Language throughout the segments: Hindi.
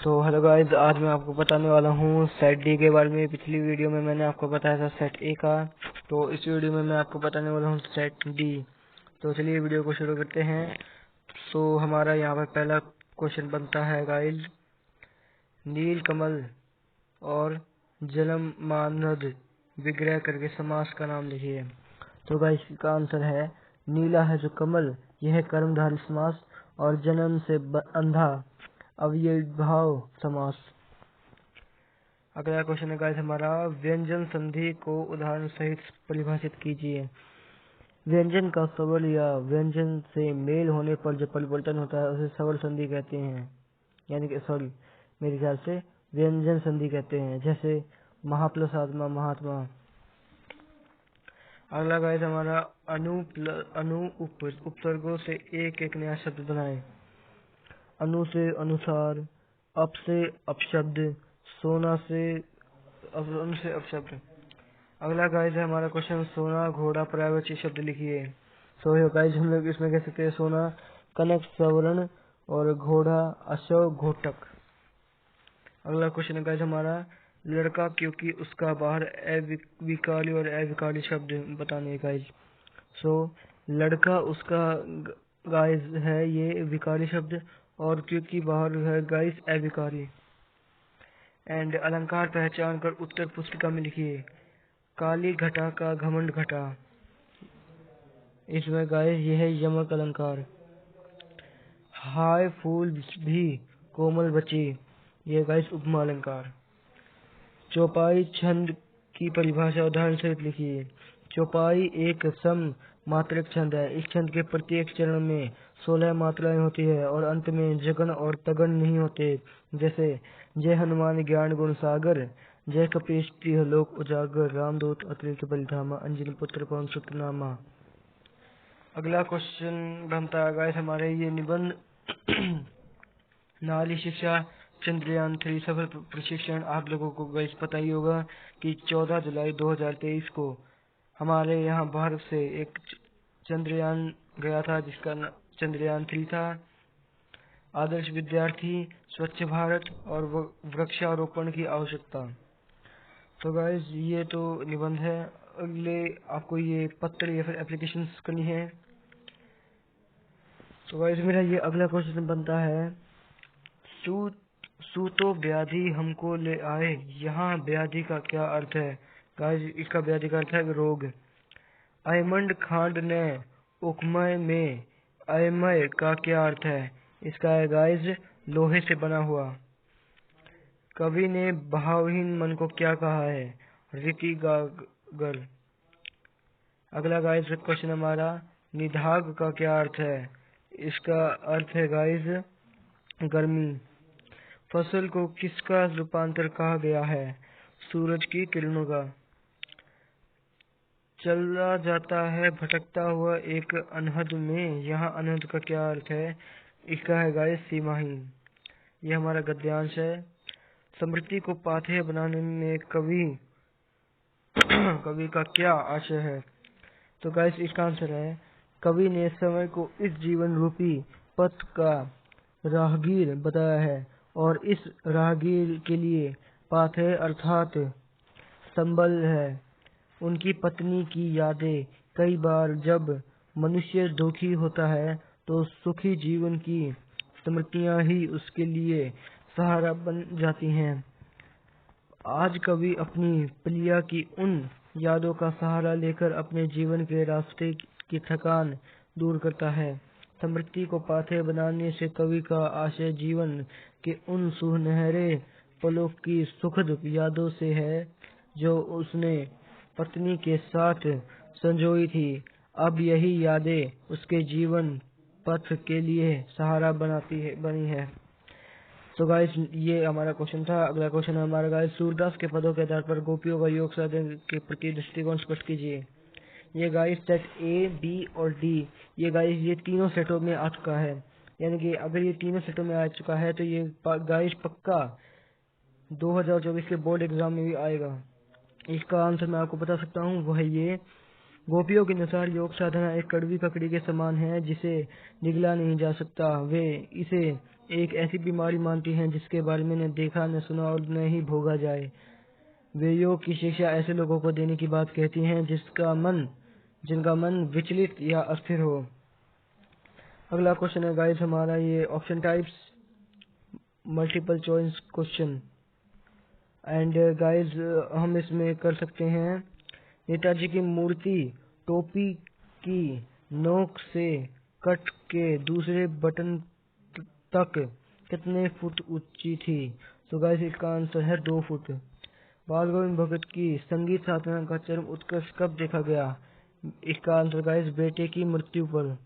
हेलो गाइस, आज मैं आपको बताने वाला हूँ सेट डी के बारे में। पिछली वीडियो में मैंने आपको बताया था सेट ए का, तो इस वीडियो में मैं आपको बताने वाला हूँ सेट डी। तो चलिए वीडियो को शुरू करते हैं। हमारा यहाँ पर पहला क्वेश्चन बनता है गाइस, नील कमल और जलम मानद विग्रह करके समास का नाम लिखिए। तो गाइस इसका आंसर है नीला है जो कमल, यह है कर्मधारय समास, और जन्म से अंधा अव्ययीभाव समास। अगला क्वेश्चन है गाइस हमारा, व्यंजन संधि को उदाहरण सहित परिभाषित कीजिए। व्यंजन का सबल या व्यंजन से मेल होने पर जो परिवर्तन होता है उसे सबल संधि कहते हैं, यानी कि सॉरी मेरे ख्याल से व्यंजन संधि कहते हैं, जैसे महा प्लस आत्मा महात्मा। अगला गाइस हमारा, अनु उपसर्गों से एक एक नया शब्द बनाए। अनु से अनुसार, अप से अपशब्द, सोना से अपशब्द। अगला गाइस है हमारा क्वेश्चन, सोना घोड़ा पर्यायवाची शब्द लिखिए। गाइस हम लोग इसमें कह सकते हैं सोना कनक सवर्ण और घोड़ा अश्व घोटक। अगला क्वेश्चन है गाइस हमारा, लड़का क्योंकि उसका बाहर अविकाली और अविकाली शब्द बताने गाइस। लड़का उसका गाइस है ये विकारी शब्द, और क्योंकि बाहर है गाइस अविकारी। एंड अलंकार पहचान कर उत्तर पुस्तिका में लिखिए। काली घटा का घमंड घटा, इसमें गाइस ये है यमक अलंकार। हाय फूल भी कोमल बची, ये गाइस उपमा अलंकार। चौपाई छंद की परिभाषा उदाहरण सहित लिखिए। चौपाई एक सम मात्रक छंद है। इस छंद के प्रत्येक चरण में 16 मात्राएं होती है और अंत में जगन और तगन नहीं होते, जैसे जय हनुमान ज्ञान गुण सागर, जय कपीश लोक उजागर, रामदूत अतुलित बलिधामा, अंजनी पुत्र पवन सुत नामा। अगला क्वेश्चन बनता है गाइस हमारे ये निबंध नारी शिक्षा चंद्रयान 3 सफल प्रशिक्षण। आप लोगों को गाइस पता ही होगा कि 14 जुलाई 2023 को हमारे यहाँ भारत से एक चंद्रयान गया था, जिसका चंद्रयान 3 था। आदर्श विद्यार्थी, स्वच्छ भारत और वृक्षारोपण की आवश्यकता। तो गाइस ये तो निबंध है। अगले आपको ये पत्र या फिर एप्लीकेशन करनी है। तो गाइस मेरा ये अगला क्वेश्चन बनता है, सूतो व्याधि हमको ले आए, यहाँ व्याधि का क्या अर्थ है। गाइस इसका व्याधि का अर्थ है रोग। अयमंड खांड ने उपमय में अयमय का क्या अर्थ है। इसका है गाइस लोहे से बना हुआ। कवि ने भावहीन मन को क्या कहा है, रीति गागर। अगला गाइस क्वेश्चन हमारा, निधाग का क्या अर्थ है। इसका अर्थ है गाइस गर्मी। फसल को किसका रूपांतर कहा गया है, सूरज की किरणों का। चला जाता है भटकता हुआ एक अनहद में, यहाँ अनहद का क्या अर्थ है। इसका है गाइस सीमाहीन। यह हमारा गद्यांश है। स्मृति को पाथेय बनाने में कवि का क्या आशय है। तो गाइस इसका आंसर है, कवि ने समय को इस जीवन रूपी पथ का राहगीर बताया है, और इस राहगीर के लिए पाथेय अर्थात संबल है उनकी पत्नी की यादें। कई बार जब मनुष्य दुखी होता है तो सुखी जीवन की स्मृतियां ही उसके लिए सहारा बन जाती हैं। आज कवि अपनी प्रिया की उन यादों का सहारा लेकर अपने जीवन के रास्ते की थकान दूर करता है। स्मृति को पाथेय बनाने से कवि का आशय जीवन के उन सुनहरे पलों की सुखद यादों से है जो उसने पत्नी के साथ संजोई थी। अब यही यादें उसके जीवन पथ के लिए सहारा बनी है। तो गाइस ये हमारा क्वेश्चन था। अगला क्वेश्चन है हमारा गाइस, सूरदास के पदों के आधार पर गोपियों का योग साधन के प्रति दृष्टिकोण स्पष्ट कीजिए। ये गाइस सेट ए, बी और डी, ये गाइस ये तीनों सेटों में आ चुका है। यानी कि अगर ये तीनों सेटों में आ चुका है तो ये गाइस पक्का 2024 के बोर्ड एग्जाम में भी आएगा। इसका आंसर मैं आपको बता सकता हूँ, वो है ये गोपियों के अनुसार योग साधना एक कड़वी ककड़ी के समान है जिसे निगला नहीं जा सकता। वे इसे एक ऐसी बीमारी मानती हैं जिसके बारे में न देखा, न सुना और न ही भोगा जाए। वे योग की शिक्षा ऐसे लोगों को देने की बात कहती हैं जिनका मन विचलित या अस्थिर हो। अगला क्वेश्चन है गाइस हमारा ये option types multiple choice question and guys हम इसमें कर सकते हैं नेताजी की मूर्ति टोपी की नोक से कट के दूसरे बटन तक कितने फुट ऊंची थी? तो गाइस इसका आंसर है 2 फुट। बाल गोविंद भगत की संगीत साधना का चरम उत्कर्ष कब देखा गया? इसका आंसर गाइस बेटे की मृत्यु पर।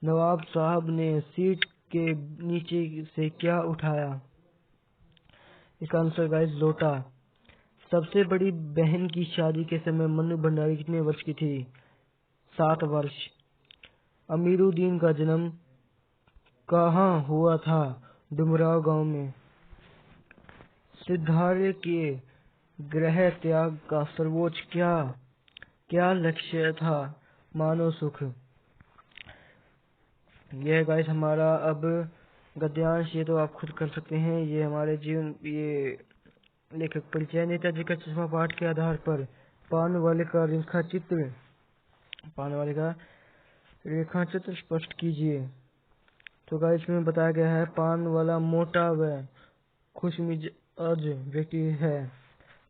नवाब साहब ने सीट के नीचे से क्या उठाया? इसका आंसर गाइस लोटा। सबसे बड़ी बहन की शादी के समय मन्नू भंडारी कितने वर्ष की थी? 7 वर्ष। अमीरुद्दीन का जन्म कहाँ हुआ था? डुमराव गांव में। सिद्धार्थ के ग्रह त्याग का सर्वोच्च क्या लक्ष्य था? मानव सुख। यह गाइस हमारा अब गद्यांश, ये तो आप खुद कर सकते हैं। ये हमारे जीवन ये लेखक परिचय। नेताजी का चश्मा पाठ के आधार पर पान वाले का रेखाचित्र स्पष्ट कीजिए। तो गाइस में बताया गया है पान वाला मोटा व खुशमिजाज व्यक्ति है।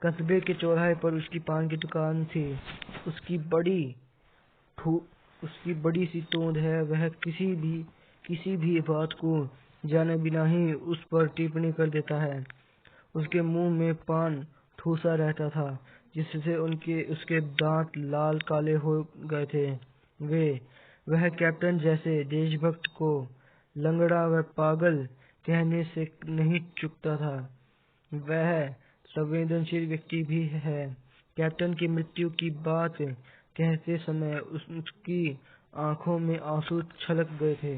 कस्बे के चौराहे पर उसकी पान की दुकान थी। उसकी बड़ी सी तोंद है। वह किसी भी बात को जाने बिना ही उस पर टिप्पणी कर देता है। उसके मुंह में पान ठूसा रहता था जिससे उसके दांत लाल काले हो गए थे। वह कैप्टन जैसे देशभक्त को लंगड़ा व पागल कहने से नहीं चूकता था। वह संवेदनशील व्यक्ति भी है। कैप्टन की मृत्यु की बात कहते समय उसकी आंखों में आंसू छलक गए थे।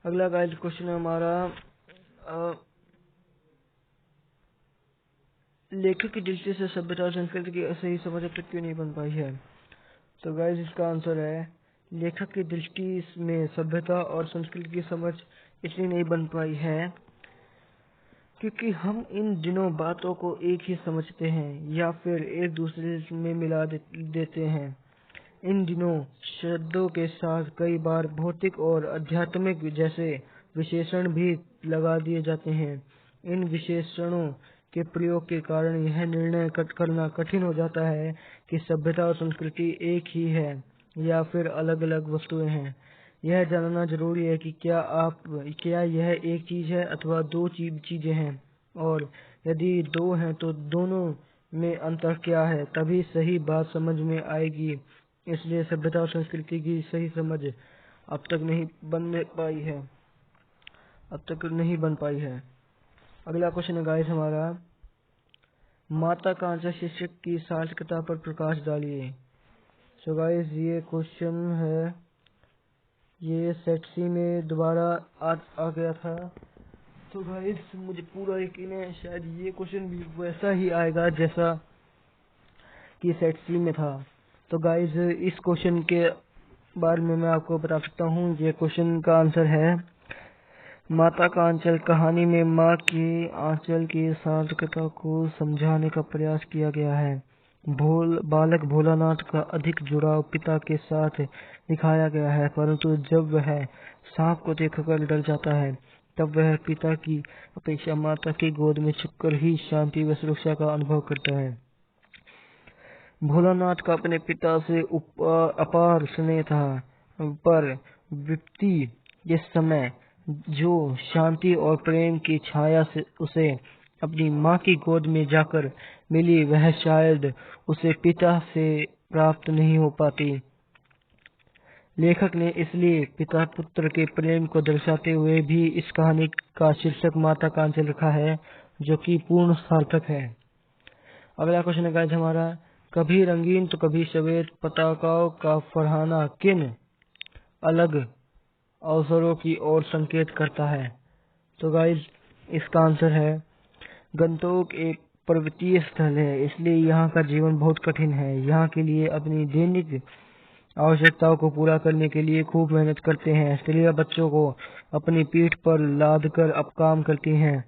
अगला गाइस क्वेश्चन हमारा लेखक की दृष्टि से सभ्यता और संस्कृति की सही समझ अब तक क्यों नहीं बन पाई है? तो गाइस इसका आंसर है लेखक की दृष्टि में सभ्यता और संस्कृति की समझ इसलिए नहीं बन पाई है क्योंकि हम इन दिनों बातों को एक ही समझते हैं या फिर एक दूसरे में मिला देते हैं। इन दिनों शब्दों के साथ कई बार भौतिक और आध्यात्मिक जैसे विशेषण भी लगा दिए जाते हैं। इन विशेषणों के प्रयोग के कारण यह निर्णय करना कठिन हो जाता है कि सभ्यता और संस्कृति एक ही है या फिर अलग अलग वस्तुएं हैं। यह जानना जरूरी है कि क्या यह एक चीज है अथवा 2 चीजें हैं, और यदि 2 हैं तो दोनों में अंतर क्या है, तभी सही बात समझ में आएगी। इसलिए सभ्यता और संस्कृति की सही समझ अब तक नहीं बन पाई है। अगला क्वेश्चन है गाइस हमारा माता कांचा शीर्षक की सार्थकता पर प्रकाश डालिए। सो गाइस ये क्वेश्चन है, ये सेट सी में दोबारा आ गया था। तो गाइस मुझे पूरा यकीन है शायद ये क्वेश्चन भी वैसा ही आएगा जैसा कि सेट सी में था। तो गाइस इस क्वेश्चन के बारे में मैं आपको बता सकता हूँ। ये क्वेश्चन का आंसर है माता का आंचल कहानी में माँ के आंचल की सार्थकता को समझाने का प्रयास किया गया है। बालक भोलानाथ का अधिक जुड़ाव पिता के साथ दिखाया गया है, परंतु जब वह सांप को देखकर डर जाता है तब वह पिता की अपेक्षा माता की गोद में छुपकर ही शांति व सुरक्षा का अनुभव करता है। भोलानाथ का अपने पिता से अपार स्नेह था, पर विपत्ति के समय जो शांति और प्रेम की छाया से उसे अपनी माँ की गोद में जाकर मिली वह शायद उसे पिता से प्राप्त नहीं हो पाती। लेखक ने इसलिए पिता पुत्र के प्रेम को दर्शाते हुए भी इस कहानी का शीर्षक माता का आंचल रखा है, जो कि पूर्ण सार्थक है। अगला क्वेश्चन है गाइस हमारा कभी रंगीन तो कभी सफेद पताकाओं का फहराना किन अलग अवसरों की ओर संकेत करता है? तो गाइस इसका आंसर है गंतोक एक पर्वतीय स्थल है, इसलिए यहाँ का जीवन बहुत कठिन है। यहाँ के लिए अपनी दैनिक आवश्यकताओं को पूरा करने के लिए खूब मेहनत करते हैं। स्त्रियां बच्चों को अपनी पीठ पर लाद कर अब काम करती हैं।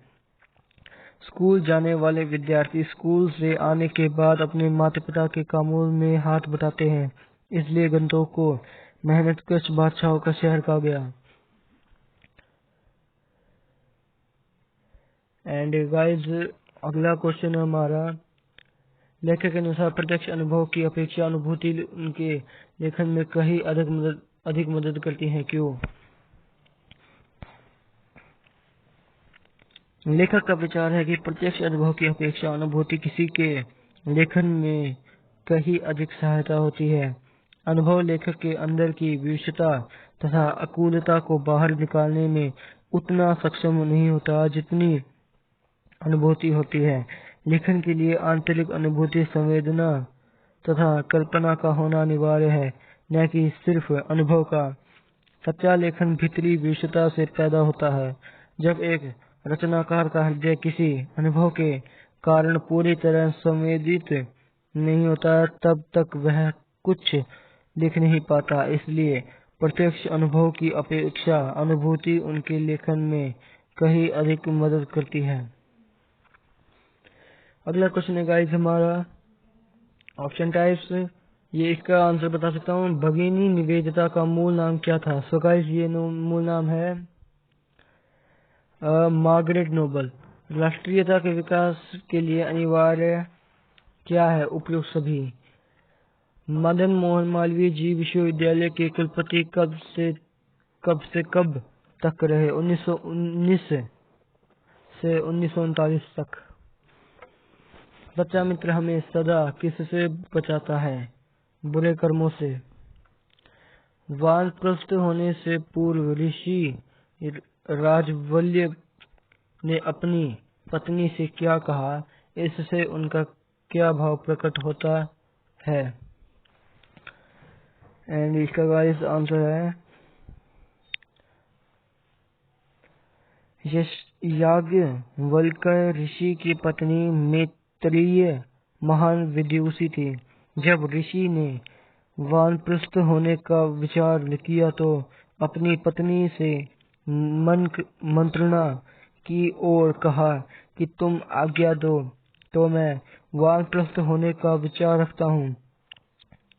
स्कूल जाने वाले विद्यार्थी स्कूल से आने के बाद अपने माता पिता के कामों में हाथ बटाते हैं, इसलिए गंतोक को मेहनत कश बादशाहों का शहर कहा गया। एंड गाइस, अगला क्वेश्चन हमारा, लेखक के अनुसार प्रत्यक्ष अनुभव की अपेक्षा अनुभूति उनके लेखन में कहीं अधिक मदद करती है, क्यों? लेखक का विचार है कि प्रत्यक्ष अनुभव की अपेक्षा अनुभूति किसी के लेखन में कहीं अधिक सहायता होती है। अनुभव लेखक के अंदर की विशेषता तथा अकूलता को बाहर निकालने में उतना सक्षम नहीं होता जितनी अनुभूति होती है। लेखन के लिए आंतरिक अनुभूति, संवेदना तथा कल्पना का होना अनिवार्य है, न कि सिर्फ अनुभव का। सच्चा लेखन भीतरी विशेषता से पैदा होता है। जब एक रचनाकार का हृदय किसी अनुभव के कारण पूरी तरह संवेदित नहीं होता, तब तक वह कुछ लिख नहीं पाता। इसलिए प्रत्यक्ष अनुभव की अपेक्षा अनुभूति उनके लेखन में कहीं अधिक मदद करती है। अगला क्वेश्चन है गाइस हमारा, ऑप्शन टाइप्स। ये इसका आंसर बता सकता हूँ। भगिनी निवेदिता का मूल नाम क्या था? सो गाइस, ये मूल नाम है मार्गरेट नोबल। राष्ट्रीयता के विकास के लिए अनिवार्य क्या है? उपयुक्त सभी। मदन मोहन मालवीय जी विश्वविद्यालय के कुलपति कब तक रहे? 1919 से 1939 तक। सच्चा मित्र हमें सदा किससे बचाता है? बुरे कर्मों से। वानप्रस्थ होने से पूर्व ऋषि राजवल्य ने अपनी पत्नी से क्या कहा? इससे उनका क्या भाव प्रकट होता है? एंड इसका गाइस आंसर है याज्ञवल्क्य ऋषि की पत्नी मैत्रेयी महान विदुषी थी। जब ऋषि ने वानप्रस्थ होने का विचार किया तो अपनी पत्नी से मंत्रणा की और कहा कि तुम आज्ञा दो तो मैं वानप्रस्थ होने का विचार रखता हूँ।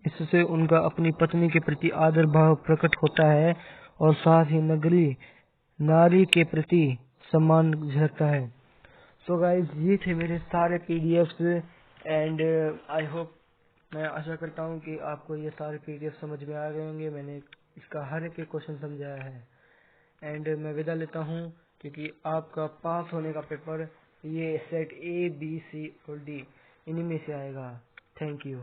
इससे उनका अपनी पत्नी के प्रति आदर भाव प्रकट होता है और साथ ही नारी के प्रति सम्मान झलकता है। सो गाइस, ये थे मेरे सारे पीडीएफ्स एंड आई होप, मैं आशा करता हूँ कि आपको ये सारे पीडीएफ समझ में आ गए होंगे। मैंने इसका हर एक क्वेश्चन समझाया है एंड मैं विदा लेता हूँ, क्योंकि आपका पास होने का पेपर ये सेट A, B, C और D इन्हीं में से आएगा। Thank you.